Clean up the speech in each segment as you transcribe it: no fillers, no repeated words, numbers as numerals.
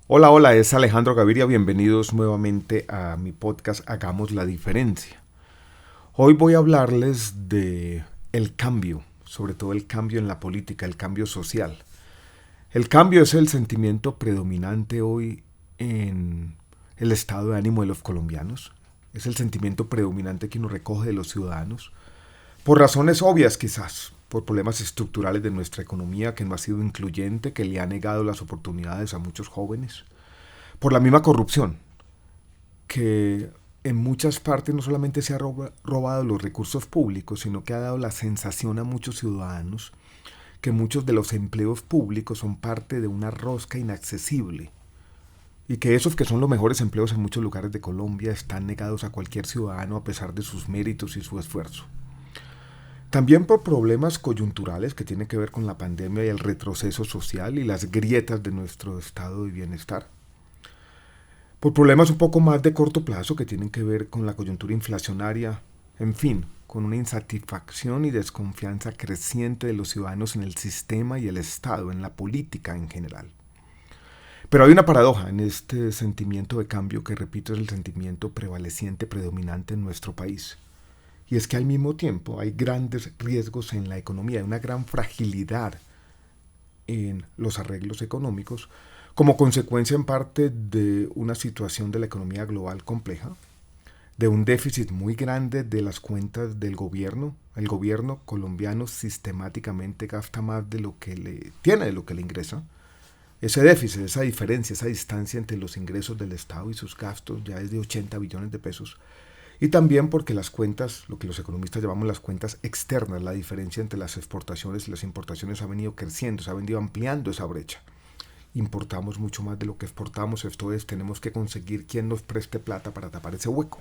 Hola, hola, es Alejandro Gaviria, bienvenidos nuevamente a mi podcast Hagamos la Diferencia. Hoy voy a hablarles de el cambio, sobre todo el cambio en la política, el cambio social. El cambio es el sentimiento predominante hoy en el estado de ánimo de los colombianos. Es el sentimiento predominante que uno recoge de los ciudadanos. Por razones obvias quizás, por problemas estructurales de nuestra economía que no ha sido incluyente, que le ha negado las oportunidades a muchos jóvenes. Por la misma corrupción, que en muchas partes no solamente se ha robado los recursos públicos, sino que ha dado la sensación a muchos ciudadanos que muchos de los empleos públicos son parte de una rosca inaccesible y que esos que son los mejores empleos en muchos lugares de Colombia están negados a cualquier ciudadano a pesar de sus méritos y su esfuerzo. También por problemas coyunturales que tienen que ver con la pandemia y el retroceso social y las grietas de nuestro estado de bienestar. Por problemas un poco más de corto plazo que tienen que ver con la coyuntura inflacionaria, en fin, con una insatisfacción y desconfianza creciente de los ciudadanos en el sistema y el Estado, en la política en general. Pero hay una paradoja en este sentimiento de cambio que, repito, es el sentimiento prevaleciente, predominante en nuestro país. Y es que al mismo tiempo hay grandes riesgos en la economía, hay una gran fragilidad en los arreglos económicos como consecuencia en parte de una situación de la economía global compleja, de un déficit muy grande de las cuentas del gobierno. El gobierno colombiano sistemáticamente gasta más de lo que le tiene, de lo que le ingresa. Ese déficit, esa diferencia, esa distancia entre los ingresos del Estado y sus gastos ya es de 80 billones de pesos. Y también porque las cuentas, lo que los economistas llamamos las cuentas externas, la diferencia entre las exportaciones y las importaciones ha venido creciendo, se ha venido ampliando esa brecha. Importamos mucho más de lo que exportamos, esto es, tenemos que conseguir quien nos preste plata para tapar ese hueco.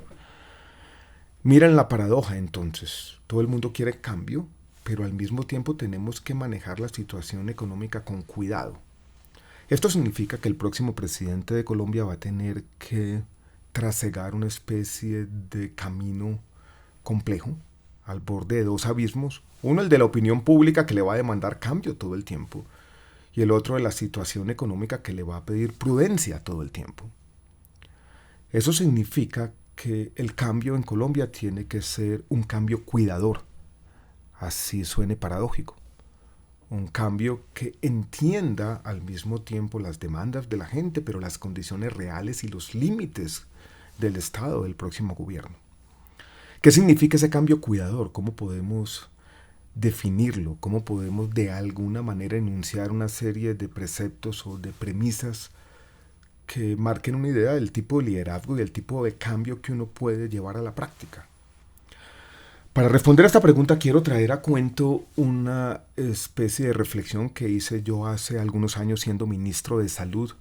Miren la paradoja entonces, todo el mundo quiere cambio, pero al mismo tiempo tenemos que manejar la situación económica con cuidado. Esto significa que el próximo presidente de Colombia va a tener que trasegar una especie de camino complejo, al borde de dos abismos. Uno, el de la opinión pública que le va a demandar cambio todo el tiempo, y el otro de la situación económica que le va a pedir prudencia todo el tiempo. Eso significa que el cambio en Colombia tiene que ser un cambio cuidador, así suene paradójico. Un cambio que entienda al mismo tiempo las demandas de la gente, pero las condiciones reales y los límites del Estado del próximo gobierno. ¿Qué significa ese cambio cuidador? ¿Cómo podemos definirlo? ¿Cómo podemos de alguna manera enunciar una serie de preceptos o de premisas que marquen una idea del tipo de liderazgo y del tipo de cambio que uno puede llevar a la práctica? Para responder a esta pregunta quiero traer a cuento una especie de reflexión que hice yo hace algunos años siendo ministro de Salud.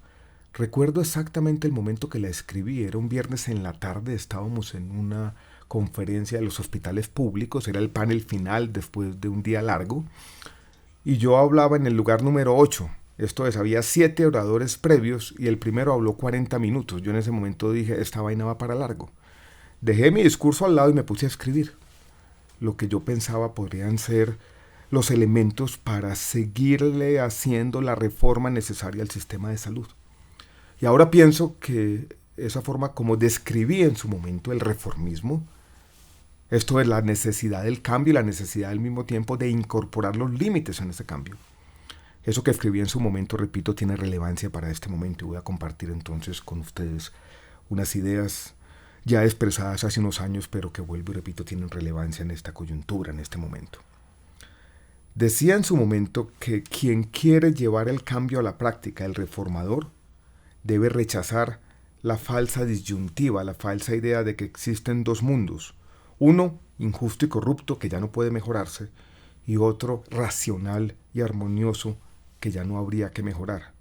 Recuerdo exactamente el momento que la escribí, era un viernes en la tarde, estábamos en una conferencia de los hospitales públicos, era el panel final después de un día largo, y yo hablaba en el lugar número 8. Esto es, había 7 oradores previos y el primero habló 40 minutos. Yo en ese momento dije, esta vaina va para largo. Dejé mi discurso al lado y me puse a escribir lo que yo pensaba podrían ser los elementos para seguirle haciendo la reforma necesaria al sistema de salud. Y ahora pienso que esa forma como describí en su momento el reformismo, esto es la necesidad del cambio y la necesidad al mismo tiempo de incorporar los límites en ese cambio. Eso que escribí en su momento, repito, tiene relevancia para este momento y voy a compartir entonces con ustedes unas ideas ya expresadas hace unos años, pero que vuelvo y repito, tienen relevancia en esta coyuntura, en este momento. Decía en su momento que quien quiere llevar el cambio a la práctica, el reformador, debe rechazar la falsa disyuntiva, la falsa idea de que existen dos mundos. Uno, injusto y corrupto, que ya no puede mejorarse, y otro, racional y armonioso, que ya no habría que mejorar.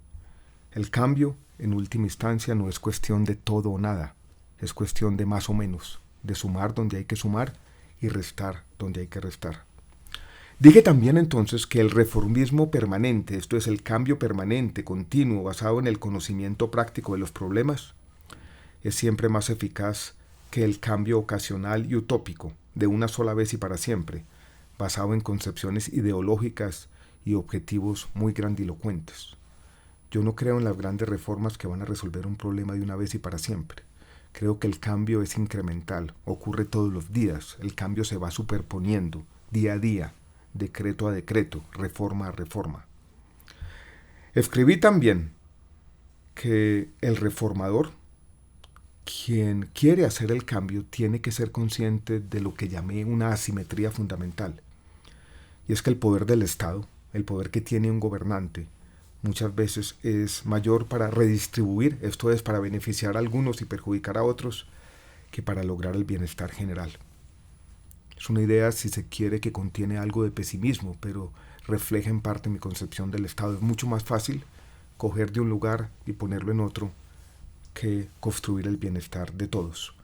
El cambio, en última instancia, no es cuestión de todo o nada, es cuestión de más o menos, de sumar donde hay que sumar y restar donde hay que restar. Dije también entonces que el reformismo permanente, esto es el cambio permanente, continuo, basado en el conocimiento práctico de los problemas, es siempre más eficaz que el cambio ocasional y utópico, de una sola vez y para siempre, basado en concepciones ideológicas y objetivos muy grandilocuentes. Yo no creo en las grandes reformas que van a resolver un problema de una vez y para siempre. Creo que el cambio es incremental, ocurre todos los días, el cambio se va superponiendo día a día, decreto a decreto, reforma a reforma. Escribí también que el reformador, quien quiere hacer el cambio, tiene que ser consciente de lo que llamé una asimetría fundamental. Y es que el poder del Estado, el poder que tiene un gobernante, muchas veces es mayor para redistribuir, esto es, para beneficiar a algunos y perjudicar a otros, que para lograr el bienestar general. Es una idea, si se quiere, que contiene algo de pesimismo, pero refleja en parte mi concepción del Estado. Es mucho más fácil coger de un lugar y ponerlo en otro que construir el bienestar de todos.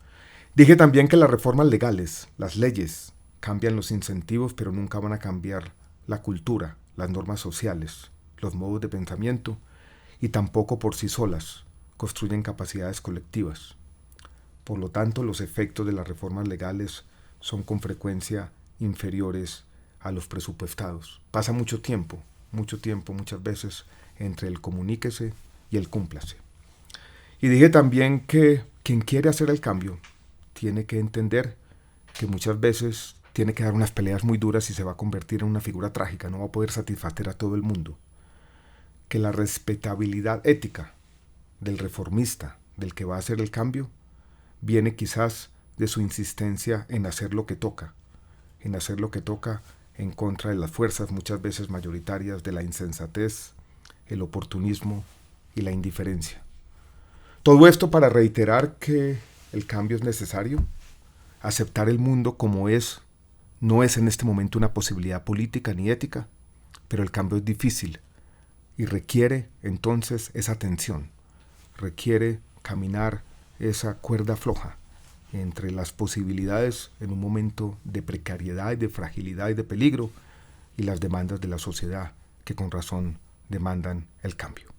Dije también que las reformas legales, las leyes, cambian los incentivos, pero nunca van a cambiar la cultura, las normas sociales, los modos de pensamiento, y tampoco por sí solas construyen capacidades colectivas. Por lo tanto, los efectos de las reformas legales son con frecuencia inferiores a los presupuestados. Pasa mucho tiempo, muchas veces, entre el comuníquese y el cúmplase. Y dije también que quien quiere hacer el cambio tiene que entender que muchas veces tiene que dar unas peleas muy duras y se va a convertir en una figura trágica, no va a poder satisfacer a todo el mundo. Que la respetabilidad ética del reformista, del que va a hacer el cambio, viene quizás de su insistencia en hacer lo que toca, en contra de las fuerzas muchas veces mayoritarias de la insensatez, el oportunismo y la indiferencia. Todo esto para reiterar que el cambio es necesario, aceptar el mundo como es, no es en este momento una posibilidad política ni ética, pero el cambio es difícil y requiere entonces esa tensión, requiere caminar esa cuerda floja entre las posibilidades en un momento de precariedad y de fragilidad y de peligro y las demandas de la sociedad que con razón demandan el cambio.